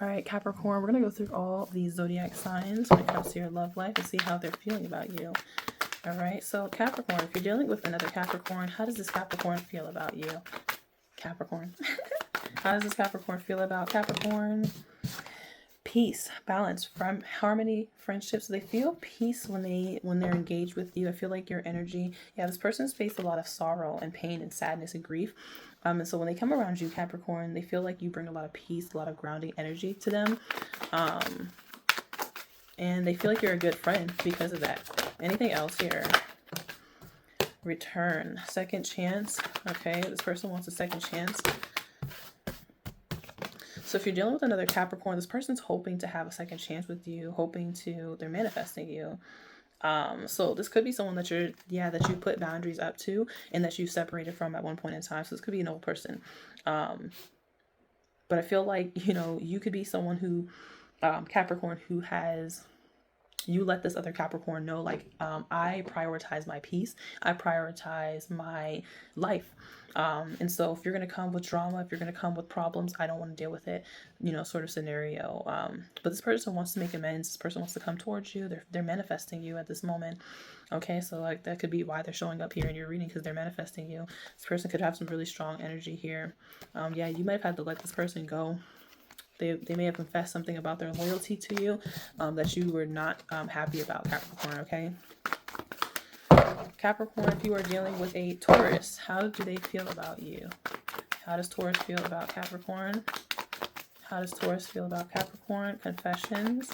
All right, Capricorn, we're going to go through all these zodiac signs when it comes to your love life and see how they're feeling about you. All right, so Capricorn, if you're dealing with another Capricorn, how does this Capricorn feel about you? Capricorn. How does this Capricorn feel about Capricorn? Peace, balance, from harmony, friendships. They feel peace when they're engaged with you. I feel like your energy, yeah, this person's faced a lot of sorrow and pain and sadness and grief. And so when they come around you, Capricorn, they feel like you bring a lot of peace, a lot of grounding energy to them. And they feel like you're a good friend because of that. Anything else here? Return, second chance. Okay, this person wants a second chance. So if you're dealing with another Capricorn, this person's hoping to have a second chance with you, they're manifesting you. So this could be someone that that you put boundaries up to and that you separated from at one point in time. So this could be an old person. But I feel like, you could be someone who, Capricorn, who has, you let this other Capricorn know, like, I prioritize my peace. I prioritize my life. And so if you're going to come with drama, if you're going to come with problems, I don't want to deal with it, sort of scenario. But this person wants to make amends. This person wants to come towards you. They're manifesting you at this moment. Okay. So like that could be why they're showing up here in your reading, because they're manifesting you. This person could have some really strong energy here. Yeah, you might have had to let this person go. They may have confessed something about their loyalty to you that you were not happy about, Capricorn, okay? Capricorn, if you are dealing with a Taurus, how do they feel about you? How does Taurus feel about Capricorn? How does Taurus feel about Capricorn? Confessions.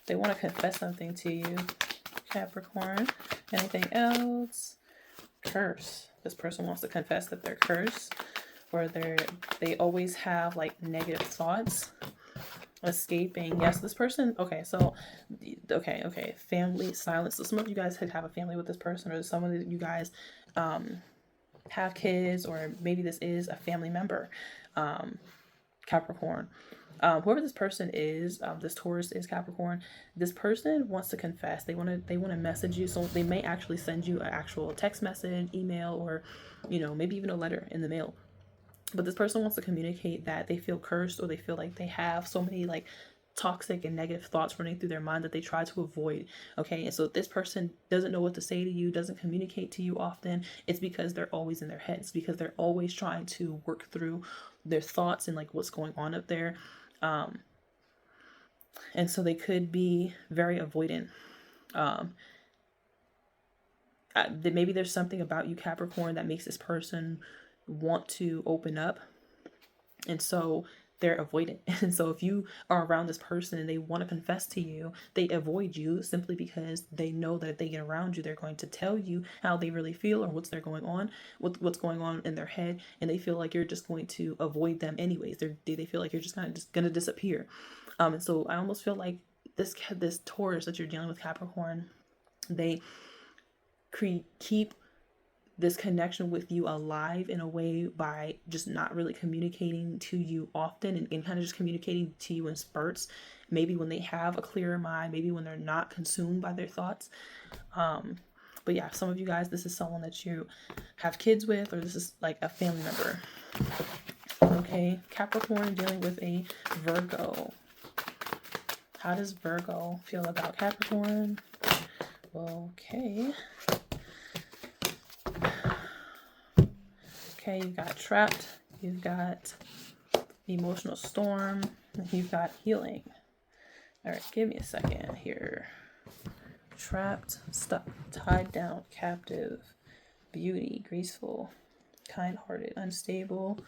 They want to confess something to you, Capricorn. Anything else? Curse. This person wants to confess that they're cursed, or they always have like negative thoughts. Escaping. Yes, this person. Okay, so family silence. So some of you guys could have a family with this person, or someone that you guys have kids, or maybe this is a family member, Capricorn. Whoever this person is, this Taurus is Capricorn. This person wants to confess. They want to message you. So they may actually send you an actual text message, email, or maybe even a letter in the mail. But this person wants to communicate that they feel cursed, or they feel like they have so many like toxic and negative thoughts running through their mind that they try to avoid. Okay, and so if this person doesn't know what to say to you, doesn't communicate to you often, it's because they're always in their heads, because they're always trying to work through their thoughts and like what's going on up there. And so they could be very avoidant. Maybe there's something about you, Capricorn, that makes this person want to open up, and so they're avoidant. And so if you are around this person and they want to confess to you, they avoid you simply because they know that if they get around you, they're going to tell you how they really feel, or what's going on in their head, and they feel like you're just going to avoid them anyways. They feel like you're just kind of just going to disappear. And so I almost feel like this Taurus that you're dealing with, Capricorn, they keep this connection with you alive in a way by just not really communicating to you often, and kind of just communicating to you in spurts, maybe when they have a clearer mind, maybe when they're not consumed by their thoughts. But yeah, some of you guys, this is someone that you have kids with, or this is like a family member. Okay, Capricorn dealing with a Virgo. How does Virgo feel about Capricorn? Okay. Okay, you've got trapped, you've got emotional storm, and you've got healing. All right, give me a second here. Trapped, stuck, tied down, captive, beauty, graceful, kind-hearted, unstable,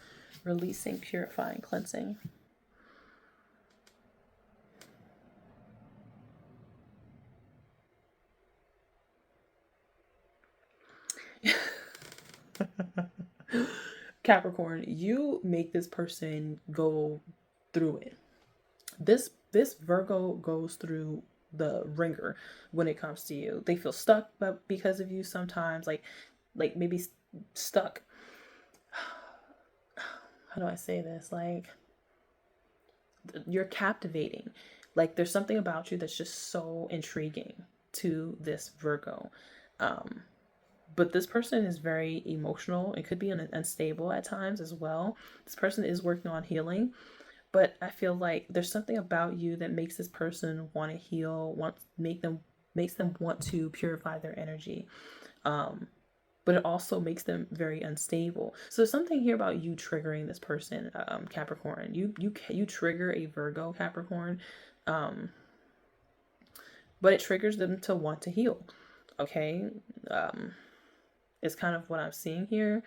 releasing, purifying, cleansing. Capricorn, you make this person go through it. This Virgo goes through the ringer when it comes to you. They feel stuck, but because of you sometimes, like maybe stuck. How do I say this? Like, you're captivating. Like, there's something about you that's just so intriguing to this Virgo. But this person is very emotional. It could be unstable at times as well. This person is working on healing. But I feel like there's something about you that makes this person want to heal, makes them want to purify their energy. But it also makes them very unstable. So there's something here about you triggering this person, Capricorn. You trigger a Virgo, Capricorn, but it triggers them to want to heal. Okay, it's kind of what I'm seeing here.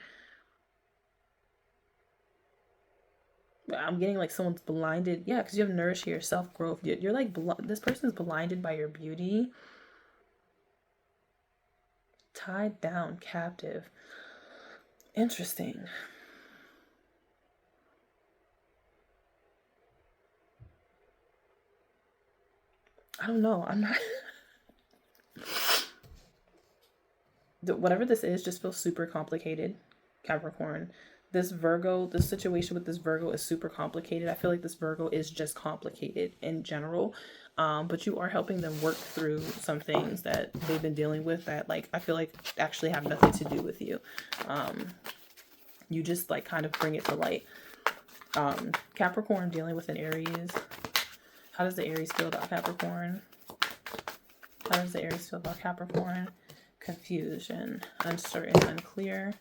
I'm getting like someone's blinded. Yeah, because you have nourish here, self-growth. You're like, this person's blinded by your beauty. Tied down, captive. Interesting. I don't know. I'm not... Whatever this is just feels super complicated, Capricorn. This situation with this Virgo is super complicated. I feel like this Virgo is just complicated in general. But you are helping them work through some things that they've been dealing with that, like, I feel like actually have nothing to do with you. You just like kind of bring it to light. Capricorn dealing with an Aries. How does the Aries feel about Capricorn? How does the Aries feel about Capricorn? Confusion, uncertain, unclear,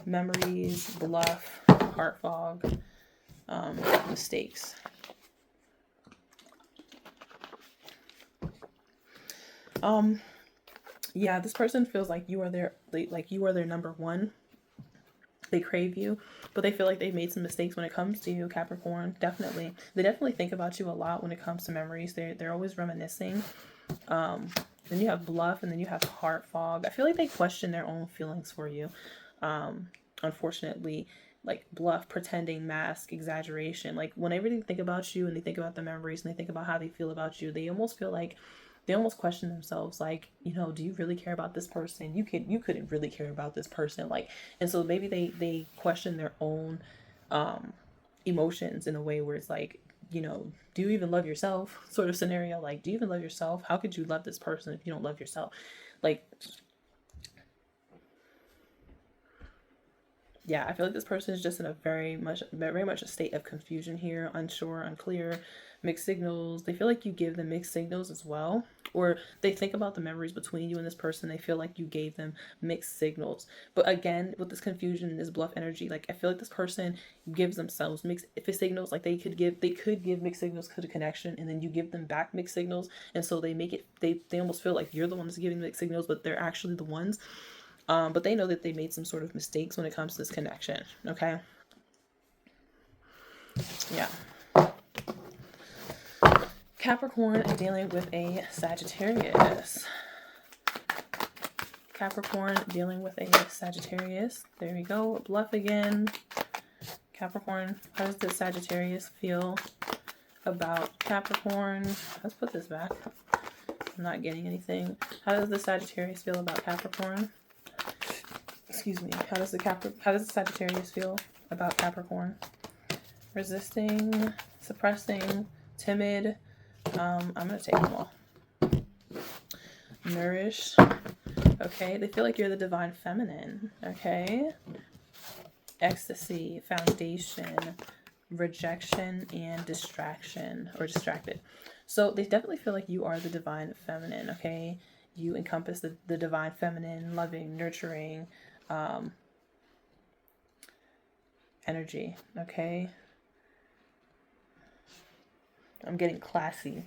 memories, bluff, heart fog, mistakes. Yeah, this person feels like you are their number one. They crave you, but they feel like they've made some mistakes when it comes to you, Capricorn. Definitely. They definitely think about you a lot when it comes to memories. They're always reminiscing. Then you have bluff, and then you have heart fog. I feel like they question their own feelings for you. Unfortunately, like bluff, pretending, mask, exaggeration. Like whenever they think about you and they think about the memories and they think about how they feel about you, they almost feel like they almost question themselves, like, you know, do you really care about this person? You couldn't really care about this person. Like, and so maybe they question their own emotions in a way where it's like, you know, do you even love yourself, sort of scenario. Like, do you even love yourself? How could you love this person if you don't love yourself? Like, yeah, I feel like this person is just in a very much a state of confusion here, unsure, unclear, mixed signals. They feel like you give them mixed signals as well, or they think about the memories between you and this person. They feel like you gave them mixed signals. But again, with this confusion and this bluff energy, like I feel like this person gives themselves mixed signals. Like they could give mixed signals to the connection, and then you give them back mixed signals, and so they make it. They almost feel like you're the ones giving mixed signals, but they're actually the ones. But they know that they made some sort of mistakes when it comes to this connection. Okay. Yeah. Capricorn dealing with a Sagittarius. Capricorn dealing with a Sagittarius. There we go. Bluff again. Capricorn. How does the Sagittarius feel about Capricorn? Let's put this back. I'm not getting anything. How does the Sagittarius feel about Capricorn? Excuse me. How does the Sagittarius feel about Capricorn? Resisting, suppressing, timid. I'm gonna take them all. Nourish. Okay, they feel like you're the divine feminine. Okay. Ecstasy, foundation, rejection, and distraction or distracted. So they definitely feel like you are the divine feminine. Okay, you encompass the divine feminine, loving, nurturing, energy. Okay. I'm getting classy.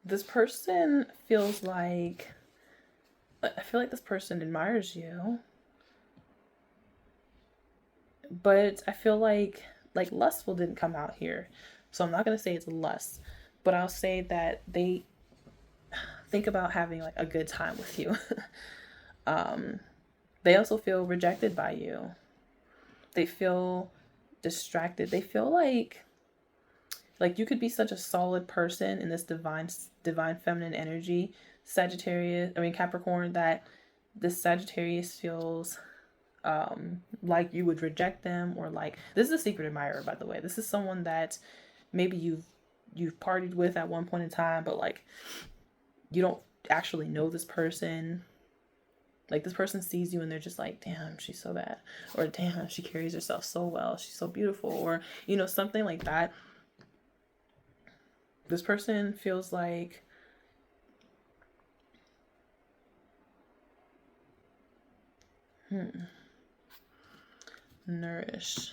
This person feels like, I feel like this person admires you, but I feel like lustful didn't come out here. So I'm not going to say it's lust, but I'll say that they think about having like a good time with you. They also feel rejected by you. They feel distracted. They feel like you could be such a solid person in this divine feminine energy, Capricorn, that this Sagittarius feels like you would reject them, or like, this is a secret admirer, by the way. This is someone that maybe you've partied with at one point in time, but like you don't actually know this person. Like, this person sees you and they're just like, damn, she's so bad. Or, damn, she carries herself so well. She's so beautiful. Or, you know, something like that. This person feels like nourish.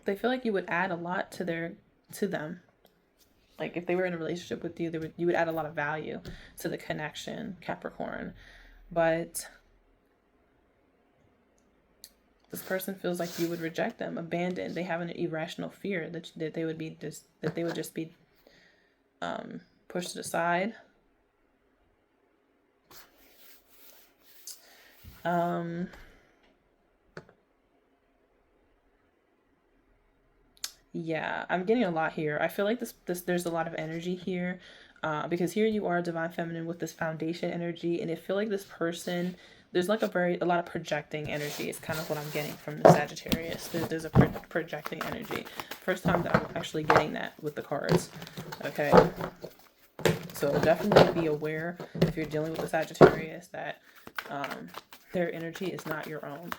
They feel like you would add a lot to them. Like, if they were in a relationship with you, you would add a lot of value to the connection, Capricorn. But this person feels like you would reject them, abandon. They have an irrational fear that they would just be pushed aside. Yeah, I'm getting a lot here. I feel like there's a lot of energy here, because here you are, divine feminine, with this foundation energy, and I feel like this person, there's like a lot of projecting energy. It's kind of what I'm getting from the Sagittarius. There's a projecting energy. First time that I'm actually getting that with the cards. Okay, so definitely be aware if you're dealing with the Sagittarius that their energy is not your own.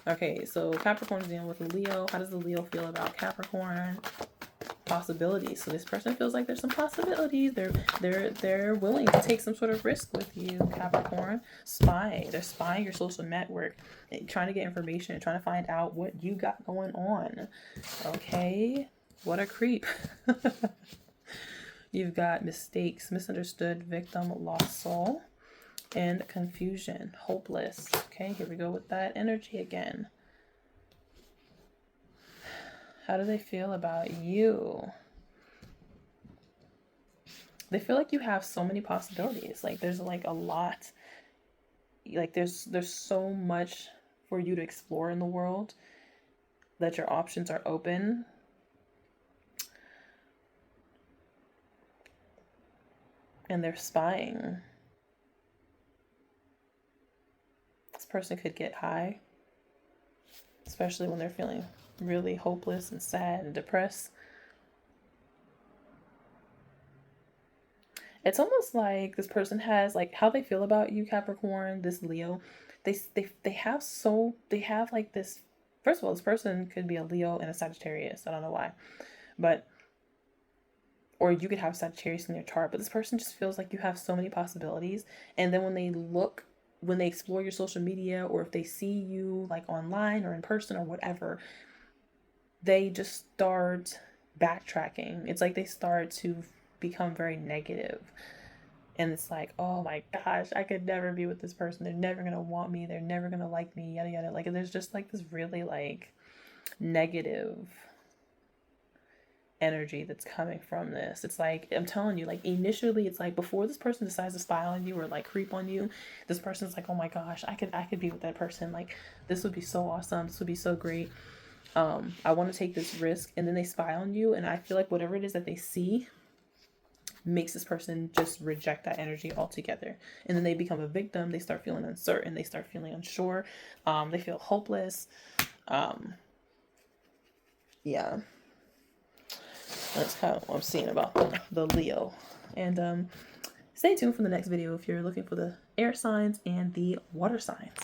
Okay, so Capricorn's dealing with Leo. How does the Leo feel about Capricorn? Possibilities. So this person feels like there's some possibilities. They're willing to take some sort of risk with you, Capricorn. They're spying your social network, trying to get information, trying to find out what you got going on. Okay, what a creep. You've got mistakes, misunderstood, victim, lost soul, and confusion, hopeless. Okay, here we go with that energy again. How do they feel about you? They feel like you have so many possibilities. Like, there's like a lot. Like, there's so much for you to explore in the world, that your options are open. And they're spying. This person could get high, especially when they're feeling really hopeless and sad and depressed. It's almost like this person has, like, how they feel about you, Capricorn, this Leo. They have like this. First of all, this person could be a Leo and a Sagittarius. I don't know why, but, or you could have Sagittarius in your chart, but this person just feels like you have so many possibilities. And then when they explore your social media, or if they see you like online or in person or whatever, they just start backtracking. It's like they start to become very negative. And it's like, oh my gosh, I could never be with this person. They're never going to want me. They're never going to like me, yada, yada. Like, there's just like this really like negative energy that's coming from this. It's like, I'm telling you, like, initially it's like before this person decides to spy on you or like creep on you, this person's like, oh my gosh, I could be with that person. Like, this would be so awesome. This would be so great. I want to take this risk. And then they spy on you, and I feel like whatever it is that they see makes this person just reject that energy altogether. And then they become a victim. They start feeling uncertain. They start feeling unsure. They feel hopeless. Yeah. That's kind of what I'm seeing about the Leo. And stay tuned for the next video if you're looking for the air signs and the water signs.